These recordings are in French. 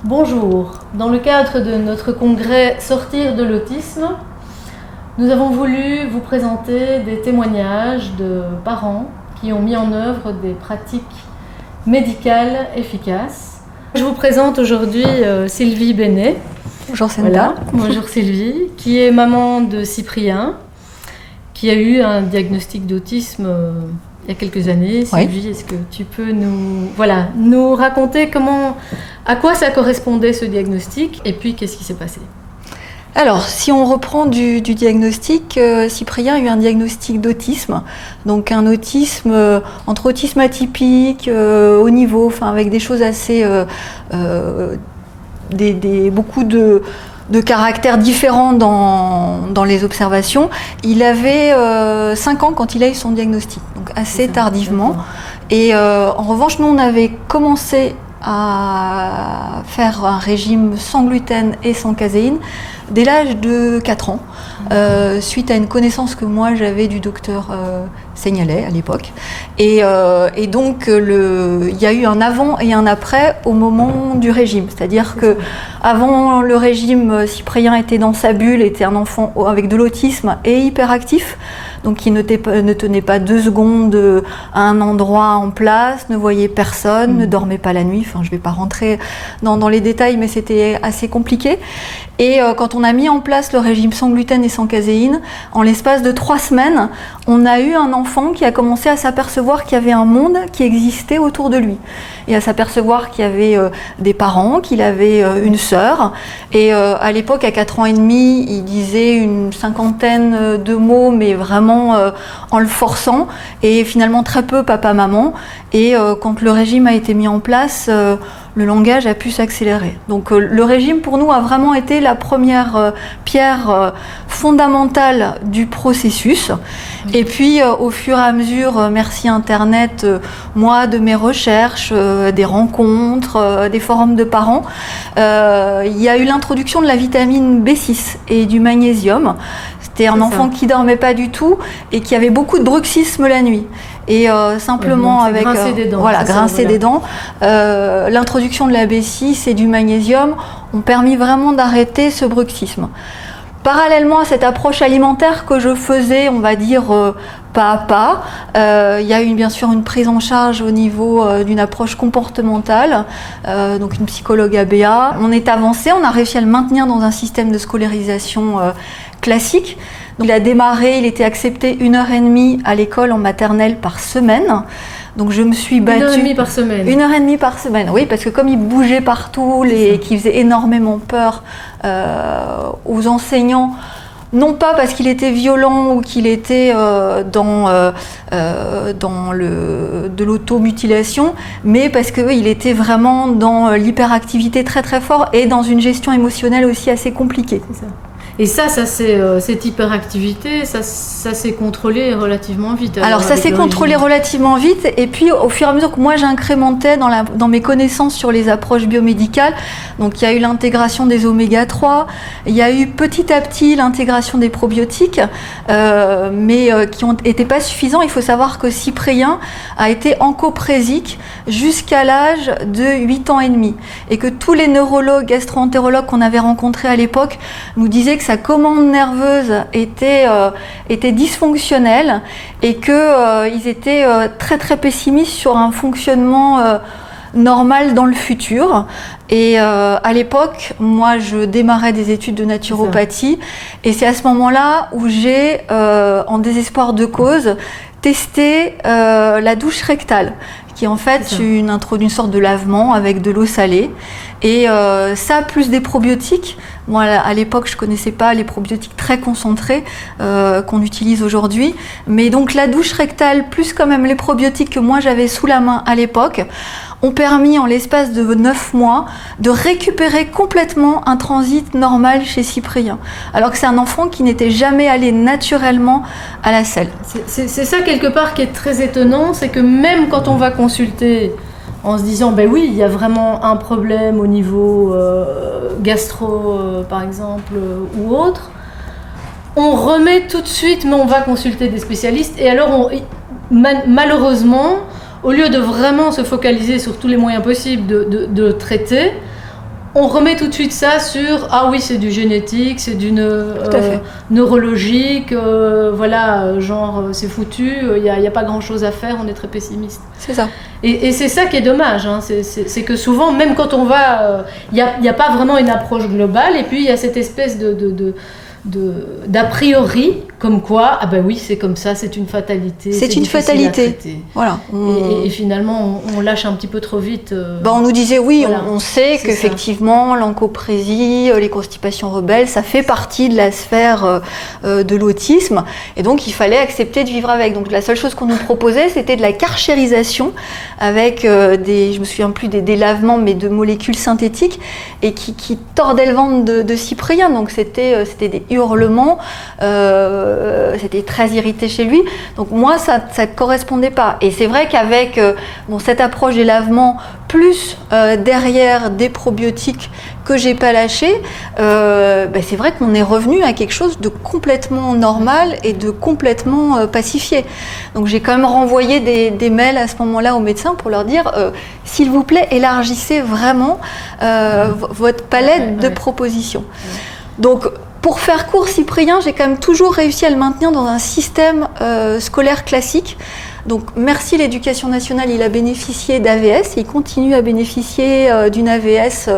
Bonjour. Dans le cadre de notre congrès Sortir de l'autisme, nous avons voulu vous présenter des témoignages de parents qui ont mis en œuvre des pratiques médicales efficaces. Je vous présente aujourd'hui Sylvie Bénet. Bonjour Senda. Voilà. Bonjour Sylvie, qui est maman de Cyprien, qui a eu un diagnostic d'autisme il y a quelques années. Sylvie, est-ce que tu peux nous raconter à quoi ça correspondait ce diagnostic et puis qu'est-ce qui s'est passé? Alors, si on reprend du diagnostic, Cyprien a eu un diagnostic d'autisme, donc un autisme entre autisme atypique, haut niveau, avec des choses assez, beaucoup de caractères différents dans les observations. Il avait 5 ans quand il a eu son diagnostic, donc assez tardivement. Et en revanche, nous, on avait commencé à faire un régime sans gluten et sans caséine dès l'âge de 4 ans, suite à une connaissance que moi j'avais du docteur Seignalais à l'époque. Et donc il y a eu un avant et un après au moment du régime. C'est-à-dire que avant le régime, Cyprien était dans sa bulle, était un enfant avec de l'autisme et hyperactif. Donc il ne tenait pas 2 secondes à un endroit en place, ne voyait personne, ne dormait pas la nuit. Enfin, je ne vais pas rentrer dans les détails, mais c'était assez compliqué. Et quand on a mis en place le régime sans gluten et sans caséine, en l'espace de 3 semaines, on a eu un enfant qui a commencé à s'apercevoir qu'il y avait un monde qui existait autour de lui. Et à s'apercevoir qu'il y avait des parents, qu'il avait une sœur. Et à l'époque, à 4 ans et demi, il disait une 50aine de mots, mais vraiment en le forçant. Et finalement, très peu papa-maman. Et quand le régime a été mis en place, le langage a pu s'accélérer. Donc le régime pour nous a vraiment été la première pierre fondamentale du processus. Et puis au fur et à mesure, merci Internet, moi de mes recherches, des rencontres, des forums de parents, il y a eu l'introduction de la vitamine B6 et du magnésium. C'était un enfant qui dormait pas du tout et qui avait beaucoup de bruxisme la nuit. Et simplement avec grincer des dents, l'introduction de la B6 et du magnésium ont permis vraiment d'arrêter ce bruxisme. Parallèlement à cette approche alimentaire que je faisais, on va dire pas à pas, il y a eu bien sûr une prise en charge au niveau d'une approche comportementale, donc une psychologue ABA. On est avancé, on a réussi à le maintenir dans un système de scolarisation classique. Donc, il a démarré, il était accepté 1h30 à l'école en maternelle par semaine. Donc je me suis battue. 1h30 par semaine. 1h30 par semaine, oui, parce que comme il bougeait partout, qui faisait énormément peur aux enseignants, non pas parce qu'il était violent ou qu'il était de l'automutilation, mais parce qu'il était vraiment dans l'hyperactivité très très fort et dans une gestion émotionnelle aussi assez compliquée. C'est ça. Et cette hyperactivité, ça s'est contrôlé relativement vite. Alors ça s'est contrôlé relativement vite, et puis au fur et à mesure que moi j'incrémentais dans mes connaissances sur les approches biomédicales, donc il y a eu l'intégration des oméga 3, il y a eu petit à petit l'intégration des probiotiques, mais qui n'étaient pas suffisants. Il faut savoir que Cyprien a été encoprésique jusqu'à l'âge de 8 ans et demi, et que tous les neurologues, gastro-entérologues qu'on avait rencontrés à l'époque nous disaient que sa commande nerveuse était dysfonctionnelle et qu'ils étaient très très pessimistes sur un fonctionnement normal dans le futur. Et à l'époque, moi je démarrais des études de naturopathie et c'est à ce moment-là où j'ai, en désespoir de cause, testé la douche rectale, qui est en fait une sorte de lavement avec de l'eau salée. Et ça, plus des probiotiques. Moi, à l'époque, je ne connaissais pas les probiotiques très concentrés qu'on utilise aujourd'hui. Mais donc, la douche rectale, plus quand même les probiotiques que moi j'avais sous la main à l'époque, ont permis en l'espace de 9 mois de récupérer complètement un transit normal chez Cyprien. Alors que c'est un enfant qui n'était jamais allé naturellement à la selle. C'est ça quelque part qui est très étonnant, c'est que même quand on va consulter en se disant ben oui, il y a vraiment un problème au niveau gastro par exemple ou autre, on remet tout de suite, mais on va consulter des spécialistes et alors malheureusement, au lieu de vraiment se focaliser sur tous les moyens possibles de traiter, on remet tout de suite ça sur « Ah oui, c'est du génétique, c'est du neurologique, voilà, genre c'est foutu, il n'y a pas grand-chose à faire, on est très pessimiste. » C'est ça. Et c'est ça qui est dommage, hein, c'est que souvent, même quand on va... Il n'y a pas vraiment une approche globale, et puis il y a cette espèce d'a priori, comme quoi, ah ben oui, c'est comme ça, c'est une fatalité. C'est une fatalité. Voilà. Et finalement, on lâche un petit peu trop vite. On nous disait, oui, voilà, on sait c'est qu'effectivement, l'encoprésie, les constipations rebelles, ça fait partie de la sphère de l'autisme. Et donc, il fallait accepter de vivre avec. Donc, la seule chose qu'on nous proposait, c'était de la karchérisation avec je me souviens plus des lavements, mais de molécules synthétiques et qui tordaient le ventre de Cyprien. Donc, c'était des hurlements. C'était très irrité chez lui, donc moi ça ne correspondait pas. Et c'est vrai qu'avec cette approche des lavements plus derrière des probiotiques que j'ai pas lâchés, c'est vrai qu'on est revenu à quelque chose de complètement normal et de complètement pacifié. Donc j'ai quand même renvoyé des mails à ce moment-là aux médecins pour leur dire s'il vous plaît, élargissez vraiment votre palette de propositions. Donc pour faire court, Cyprien, j'ai quand même toujours réussi à le maintenir dans un système scolaire classique. Donc merci l'éducation nationale, il a bénéficié d'AVS, il continue à bénéficier d'une AVS.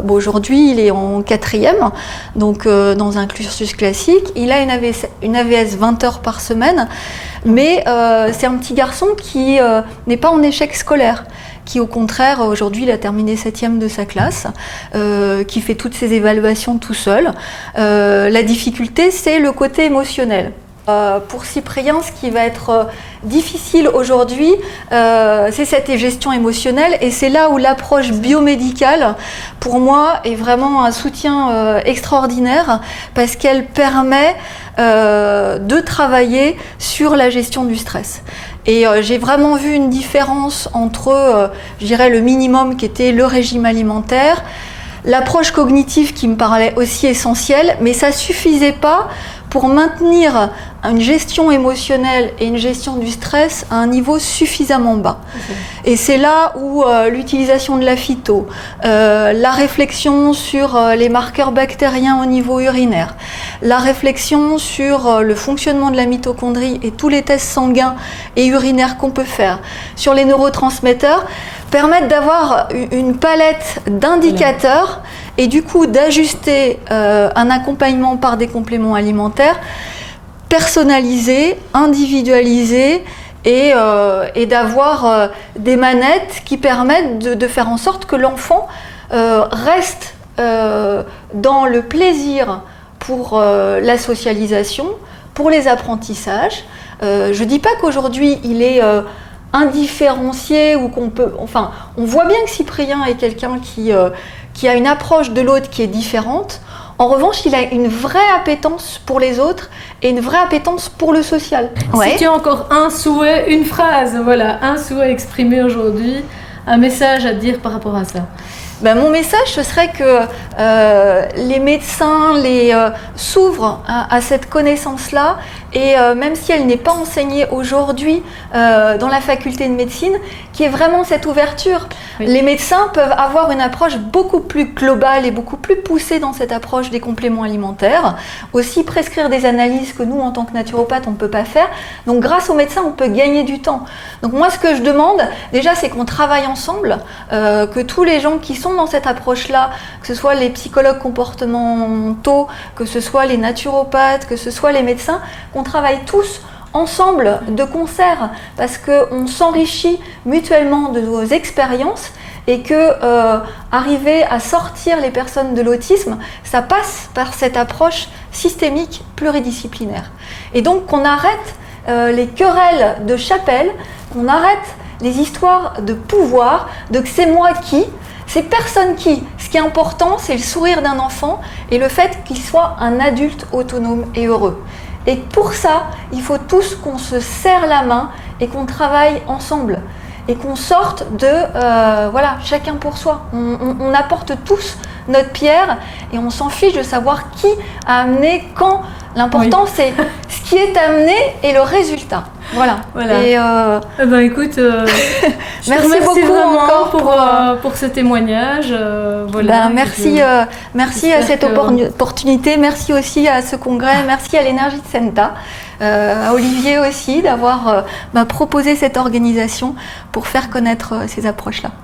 Aujourd'hui, il est en 4e, donc dans un cursus classique. Il a une AVS 20 heures par semaine, mais c'est un petit garçon qui n'est pas en échec scolaire, qui au contraire, aujourd'hui, il a terminé 7e de sa classe, qui fait toutes ses évaluations tout seul. La difficulté, c'est le côté émotionnel. Pour Cyprien, ce qui va être difficile aujourd'hui, c'est cette gestion émotionnelle, et c'est là où l'approche biomédicale, pour moi, est vraiment un soutien extraordinaire, parce qu'elle permet de travailler sur la gestion du stress. Et j'ai vraiment vu une différence entre, je dirais, le minimum qui était le régime alimentaire, l'approche cognitive qui me parlait aussi essentielle, mais ça ne suffisait pas pour maintenir une gestion émotionnelle et une gestion du stress à un niveau suffisamment bas. Et c'est là où l'utilisation de la phyto, la réflexion sur les marqueurs bactériens au niveau urinaire, la réflexion sur le fonctionnement de la mitochondrie et tous les tests sanguins et urinaires qu'on peut faire, sur les neurotransmetteurs, permettent d'avoir une palette d'indicateurs et du coup d'ajuster un accompagnement par des compléments alimentaires personnalisés, individualisés et d'avoir des manettes qui permettent de faire en sorte que l'enfant reste dans le plaisir pour la socialisation, pour les apprentissages. Je ne dis pas qu'aujourd'hui il est indifférencié ou qu'on peut... Enfin, on voit bien que Cyprien est quelqu'un qui a une approche de l'autre qui est différente. En revanche, il a une vraie appétence pour les autres et une vraie appétence pour le social. Ouais. Si tu as encore un souhait, une phrase, voilà, un souhait exprimé aujourd'hui, un message à dire par rapport à ça. Mon message, ce serait que les médecins s'ouvrent à cette connaissance-là, et même si elle n'est pas enseignée aujourd'hui dans la faculté de médecine, qui est vraiment cette ouverture. Oui. Les médecins peuvent avoir une approche beaucoup plus globale et beaucoup plus poussée dans cette approche des compléments alimentaires, aussi prescrire des analyses que nous, en tant que naturopathes, on ne peut pas faire. Donc grâce aux médecins, on peut gagner du temps. Donc moi, ce que je demande, déjà, c'est qu'on travaille ensemble, que tous les gens qui sont dans cette approche-là, que ce soit les psychologues comportementaux, que ce soit les naturopathes, que ce soit les médecins, qu'on travaille tous ensemble, de concert, parce qu'on s'enrichit mutuellement de nos expériences et que arriver à sortir les personnes de l'autisme, ça passe par cette approche systémique pluridisciplinaire. Et donc qu'on arrête les querelles de chapelle, qu'on arrête les histoires de pouvoir, de que c'est moi qui, c'est personne qui. Ce qui est important, c'est le sourire d'un enfant et le fait qu'il soit un adulte autonome et heureux. Et pour ça, il faut tous qu'on se serre la main et qu'on travaille ensemble. Et qu'on sorte de, chacun pour soi. On apporte tous notre pierre et on s'en fiche de savoir qui a amené quand. L'important, c'est ce qui est amené et le résultat. Voilà. Voilà. Et Eh ben, écoute, je te merci remercie beaucoup vraiment encore pour ce témoignage. Voilà, ben, merci merci à cette opportunité, merci aussi à ce congrès, merci à l'énergie de Senta, à Olivier aussi d'avoir proposé cette organisation pour faire connaître ces approches-là.